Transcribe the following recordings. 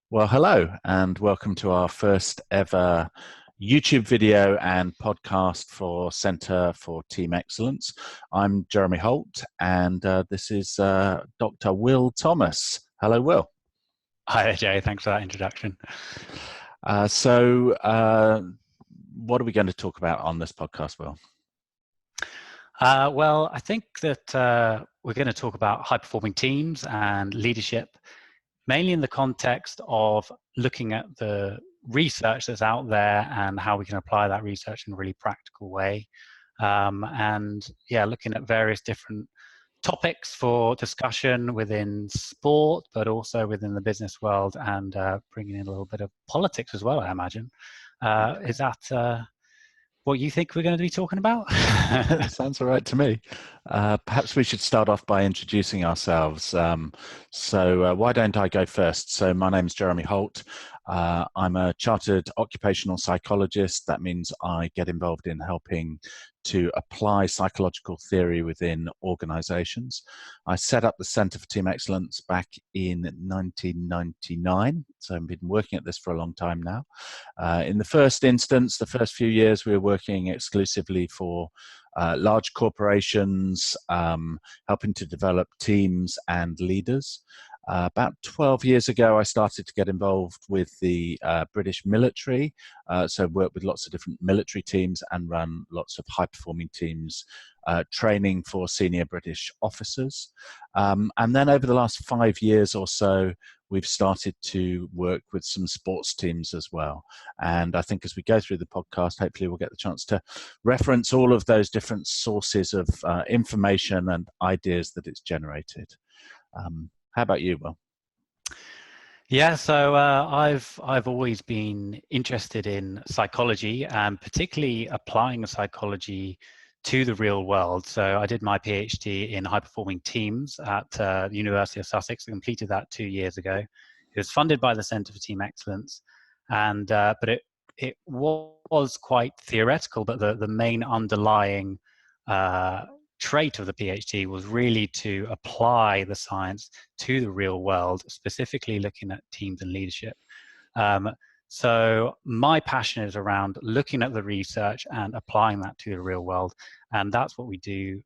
Well, hello, and welcome to our first ever YouTube video and podcast for Centre for Team Excellence. I'm Jeremy Holt, and this is Dr. Will Thomas. Hello, Will. Hi there, Jay. Thanks for that introduction. What are we going to talk about on this podcast, Will? Well, I think that we're going to talk about high-performing teams and leadership, mainly in the context of looking at the research that's out there and how we can apply that research in a really practical way. Looking at various different topics for discussion within sport, but also within the business world, and bringing in a little bit of politics as well, I imagine. Is that what you think we're going to be talking about? Sounds all right to me. Perhaps we should start off by introducing ourselves. Why don't I go first? So my name is Jeremy Holt. I'm a chartered occupational psychologist. That means I get involved in helping to apply psychological theory within organizations. I set up the Centre for Team Excellence back in 1999, so I've been working at this for a long time now. In the first instance, the first few years, we were working exclusively for large corporations, helping to develop teams and leaders. About 12 years ago, I started to get involved with the British military, so worked with lots of different military teams and run lots of high-performing teams, training for senior British officers. And then over the last 5 years or so, we've started to work with some sports teams as well. And I think as we go through the podcast, hopefully we'll get the chance to reference all of those different sources of information and ideas that it's generated. How about you, Will? Yeah, so I've always been interested in psychology, and particularly applying psychology to the real world. So I did my PhD in high-performing teams at the University of Sussex. I completed that 2 years ago. It was funded by the Centre for Team Excellence, and but it was quite theoretical. But the main underlying trait of the PhD was really to apply the science to the real world, specifically looking at teams and leadership. So my passion is around looking at the research and applying that to the real world. And that's what we do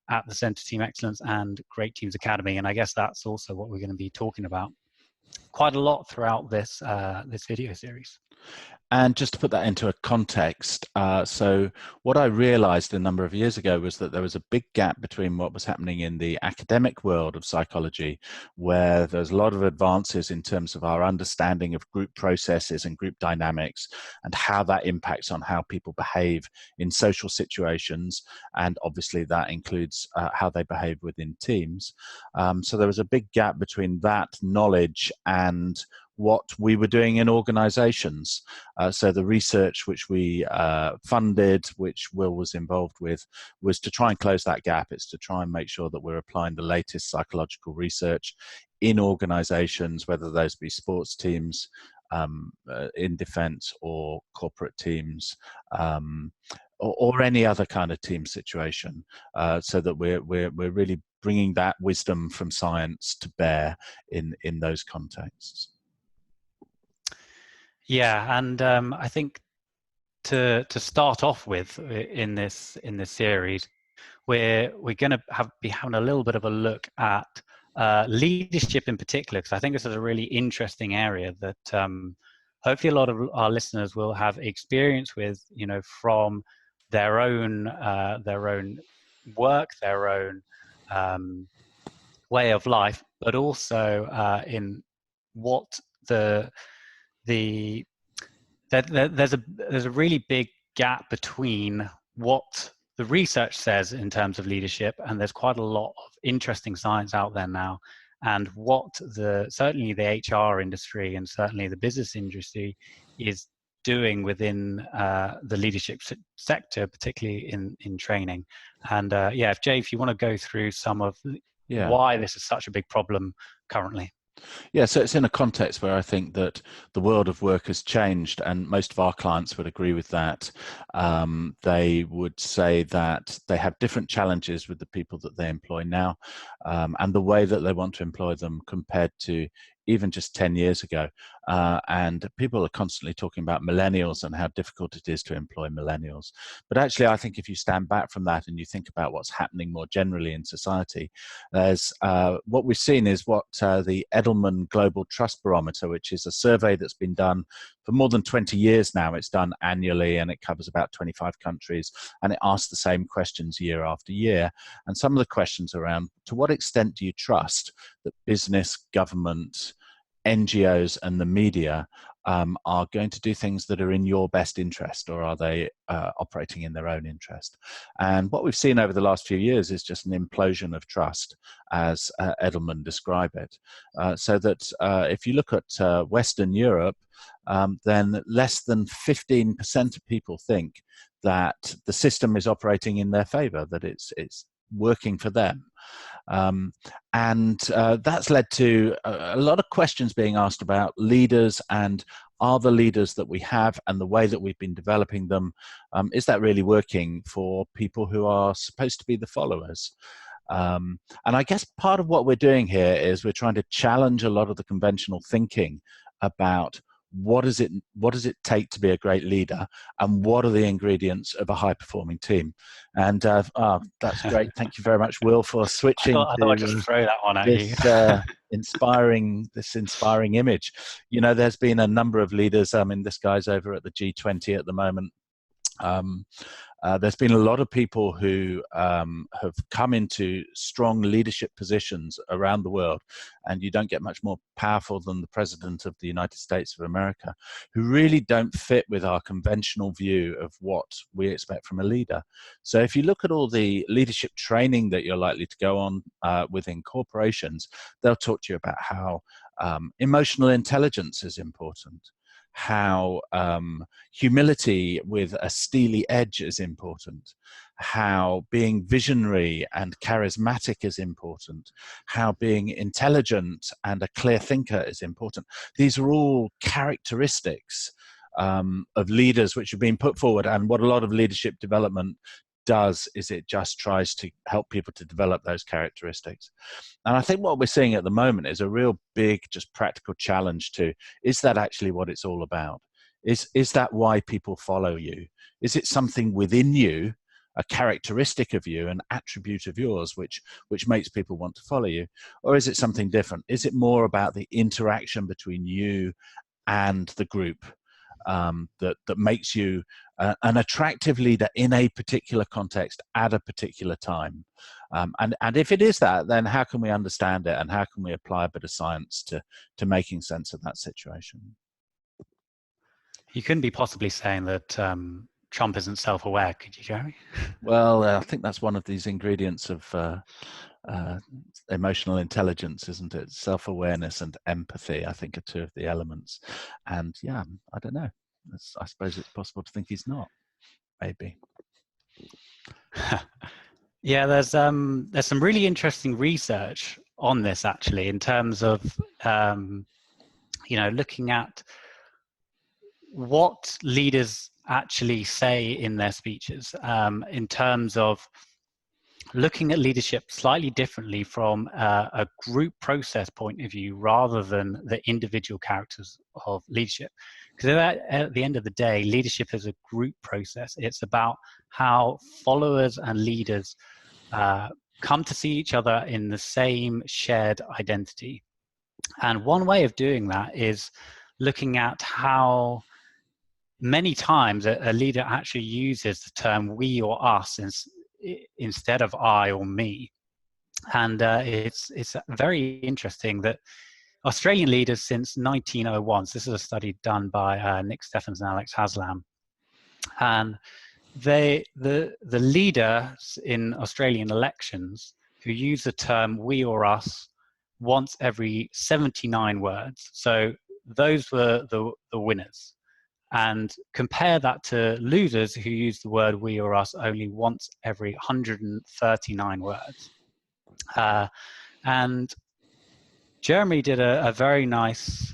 at the Centre Team Excellence and Great Teams Academy. And I guess that's also what we're going to be talking about quite a lot throughout this video series. And just to put that into a context, so what I realized a number of years ago was that there was a big gap between what was happening in the academic world of psychology, where there's a lot of advances in terms of our understanding of group processes and group dynamics and how that impacts on how people behave in social situations. And obviously that includes how they behave within teams. So there was a big gap between that knowledge and what we were doing in organizations. So the research which we funded, which Will was involved with, was to try and close that gap. It's to try and make sure that we're applying the latest psychological research in organizations, whether those be sports teams, in defense, or corporate teams, or any other kind of team situation, so that we're really bringing that wisdom from science to bear in those contexts. Yeah, and I think to start off with in this series, we're going to be having a little bit of a look at leadership in particular, because I think this is a really interesting area that hopefully a lot of our listeners will have experience with, from their own work, their own way of life, but also in what there's a really big gap between what the research says in terms of leadership, and there's quite a lot of interesting science out there now, and what certainly the HR industry and certainly the business industry is doing within the leadership sector, particularly in training. And if you want to go through some of why this is such a big problem currently. Yeah, so it's in a context where I think that the world of work has changed, and most of our clients would agree with that. They would say that they have different challenges with the people that they employ now, and the way that they want to employ them compared to even just 10 years ago. and people are constantly talking about millennials and how difficult it is to employ millennials. But actually, I think if you stand back from that and you think about what's happening more generally in society, there's what we've seen is what the Edelman Global Trust Barometer, which is a survey that's been done for more than 20 years now. It's done annually and it covers about 25 countries, and it asks the same questions year after year. And some of the questions around, to what extent do you trust that business, government, NGOs and the media are going to do things that are in your best interest, or are they operating in their own interest? And what we've seen over the last few years is just an implosion of trust, as Edelman described it. So that if you look at Western Europe, then less than 15% of people think that the system is operating in their favor, that it's working for them. And that's led to a lot of questions being asked about leaders, and are the leaders that we have and the way that we've been developing them, is that really working for people who are supposed to be the followers? And I guess part of what we're doing here is we're trying to challenge a lot of the conventional thinking about what does it take to be a great leader, and what are the ingredients of a high-performing team? And that's great. Thank you very much, Will, for switching. I thought I'd just throw that one at this, you. inspiring image. You know, there's been a number of leaders. I mean, this guy's over at the G20 at the moment. There's been a lot of people who have come into strong leadership positions around the world, and you don't get much more powerful than the President of the United States of America, who really don't fit with our conventional view of what we expect from a leader. So if you look at all the leadership training that you're likely to go on within corporations, they'll talk to you about how emotional intelligence is important, how humility with a steely edge is important, how being visionary and charismatic is important, how being intelligent and a clear thinker is important. These are all characteristics of leaders which have been put forward, and what a lot of leadership development does is it just tries to help people to develop those characteristics. And I think what we're seeing at the moment is a real big, just practical challenge to, is that actually what it's all about? Is that why people follow you? Is it something within you, a characteristic of you, an attribute of yours, which makes people want to follow you? Or is it something different? Is it more about the interaction between you and the group that makes you an attractive leader in a particular context at a particular time? And if it is that, then how can we understand it, and how can we apply a bit of science to making sense of that situation? You couldn't be possibly saying that Trump isn't self-aware, could you, Jeremy? Well, I think that's one of these ingredients of emotional intelligence, isn't it? Self-awareness and empathy, I think, are two of the elements. And yeah, I don't know. I suppose it's possible to think he's not. Maybe. Yeah, there's some really interesting research on this, actually, in terms of looking at what leaders actually say in their speeches, in terms of looking at leadership slightly differently from a group process point of view, rather than the individual characters of leadership. Because at the end of the day, leadership is a group process. It's about how followers and leaders come to see each other in the same shared identity. And one way of doing that is looking at how many times a leader actually uses the term we or us instead of I or me. And it's very interesting that Australian leaders since 1901, so this is a study done by Nick Steffens and Alex Haslam, and the leaders in Australian elections who use the term we or us once every 79 words. So those were the winners. And compare that to losers who use the word we or us only once every 139 words. And Jeremy did a very nice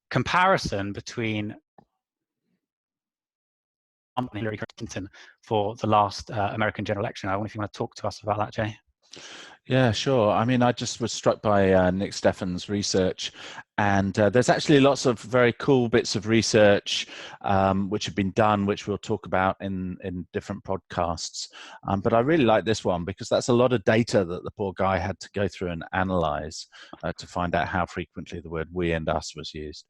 comparison between Hillary Clinton for the last American general election. I wonder if you want to talk to us about that, Jay. Yeah, sure. I mean, I just was struck by Nick Steffens' research, And there's actually lots of very cool bits of research which have been done, which we'll talk about in different podcasts. But I really like this one because that's a lot of data that the poor guy had to go through and analyze to find out how frequently the word we and us was used.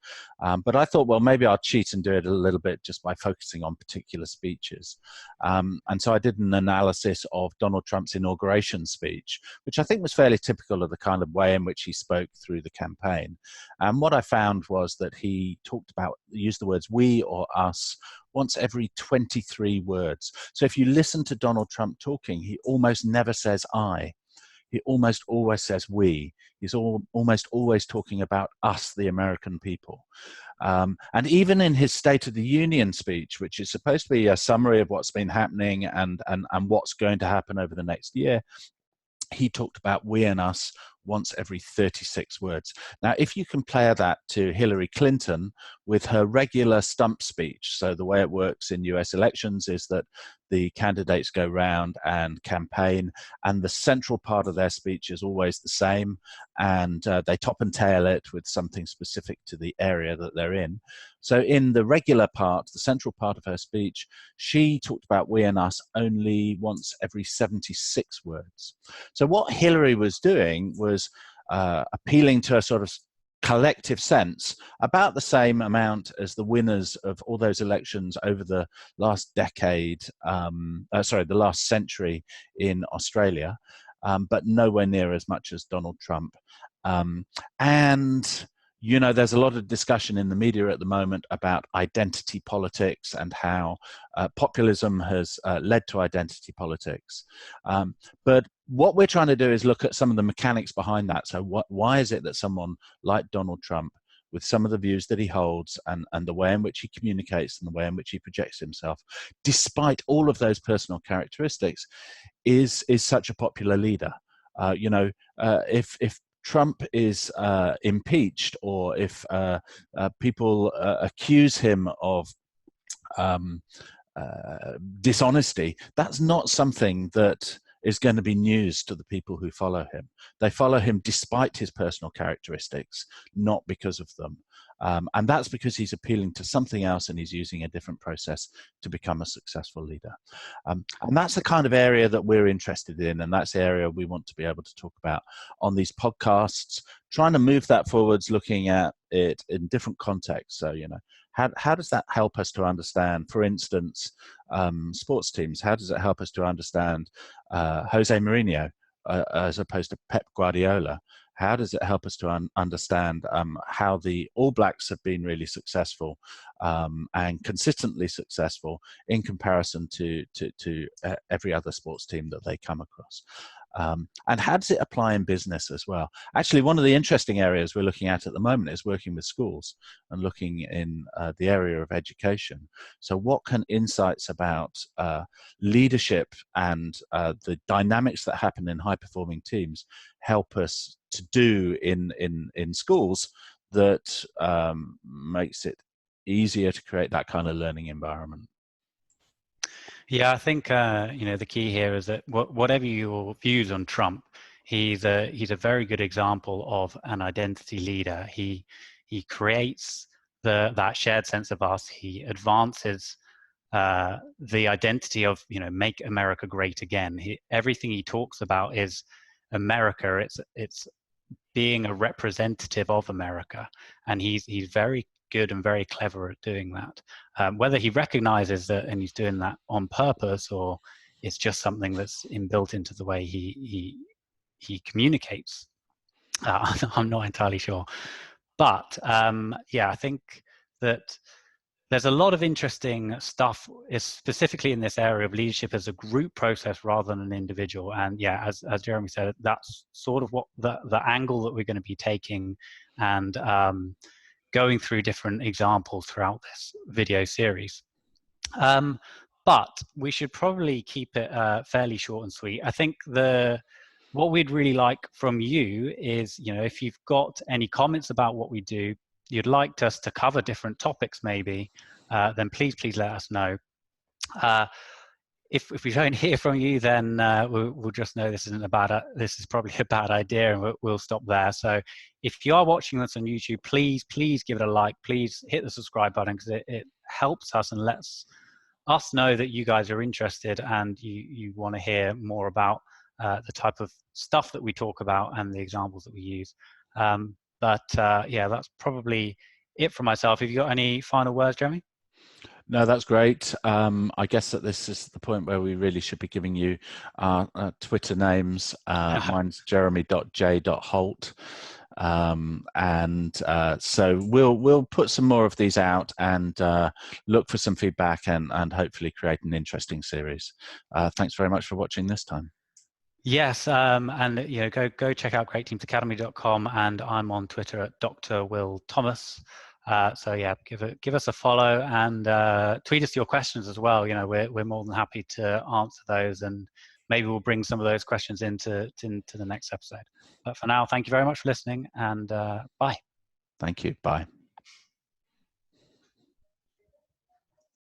But I thought, well, maybe I'll cheat and do it a little bit just by focusing on particular speeches. And so I did an analysis of Donald Trump's inauguration speech, which I think was fairly typical of the kind of way in which he spoke through the campaign. And what I found was that he used the words we or us once every 23 words. So if you listen to Donald Trump talking, he almost never says I. He almost always says we. He's almost always talking about us, the American people. And even in his State of the Union speech, which is supposed to be a summary of what's been happening and what's going to happen over the next year, he talked about we and us once every 36 words. Now, if you compare that to Hillary Clinton with her regular stump speech, so the way it works in US elections is that the candidates go round and campaign, and the central part of their speech is always the same, and they top and tail it with something specific to the area that they're in. So in the regular part, the central part of her speech, she talked about we and us only once every 76 words. So what Hillary was doing was appealing to a sort of collective sense about the same amount as the winners of all those elections over the last decade, the last century in Australia, but nowhere near as much as Donald Trump. And you know, there's a lot of discussion in the media at the moment about identity politics and how populism has led to identity politics. But what we're trying to do is look at some of the mechanics behind that. So why is it that someone like Donald Trump, with some of the views that he holds and the way in which he communicates and the way in which he projects himself, despite all of those personal characteristics, is such a popular leader? If Trump is impeached, or if people accuse him of dishonesty, that's not something that is going to be news to the people who follow him. They follow him despite his personal characteristics, not because of them. And that's because he's appealing to something else and he's using a different process to become a successful leader. And that's the kind of area that we're interested in, and that's the area we want to be able to talk about on these podcasts, trying to move that forwards, looking at it in different contexts. So, you know, how does that help us to understand, for instance, sports teams? How does it help us to understand Jose Mourinho as opposed to Pep Guardiola? How does it help us to understand how the All Blacks have been really successful and consistently successful in comparison to every other sports team that they come across? And how does it apply in business as well? Actually, one of the interesting areas we're looking at the moment is working with schools and looking in the area of education. So what can insights about leadership and the dynamics that happen in high-performing teams help us to do in schools that makes it easier to create that kind of learning environment? Yeah, I think the key here is that whatever your views on Trump, he's a very good example of an identity leader. He creates that shared sense of us. He advances the identity of, make America great again. Everything he talks about is America. It's being a representative of America, and he's very good and very clever at doing that. Whether he recognizes that and he's doing that on purpose, or it's just something that's inbuilt into the way he communicates, I'm not entirely sure. But I think that there's a lot of interesting stuff, specifically in this area of leadership as a group process rather than an individual. And yeah, as Jeremy said, that's sort of what the angle that we're going to be taking, and going through different examples throughout this video series. But we should probably keep it fairly short and sweet. I think what we'd really like from you is, if you've got any comments about what we do, you'd like us to cover different topics maybe, then please let us know. if we don't hear from you, then we'll just know this isn't this is probably a bad idea, and we'll stop there. So if you are watching this on YouTube, please give it a like. Please hit the subscribe button, because it helps us and lets us know that you guys are interested and you want to hear more about the type of stuff that we talk about and the examples that we use. Yeah, that's probably it for myself. Have you got any final words, Jeremy? No, that's great. I guess that this is the point where we really should be giving you Twitter names. Mine's jeremy.j.holt. So we'll put some more of these out and look for some feedback and hopefully create an interesting series. Thanks very much for watching this time. Yes, and go check out greatteamsacademy.com, and I'm on Twitter at Dr. Will Thomas. So yeah, give us a follow, and tweet us your questions as well. We're more than happy to answer those, and maybe we'll bring some of those questions into the next episode. But for now, thank you very much for listening, and bye. Thank you. Bye.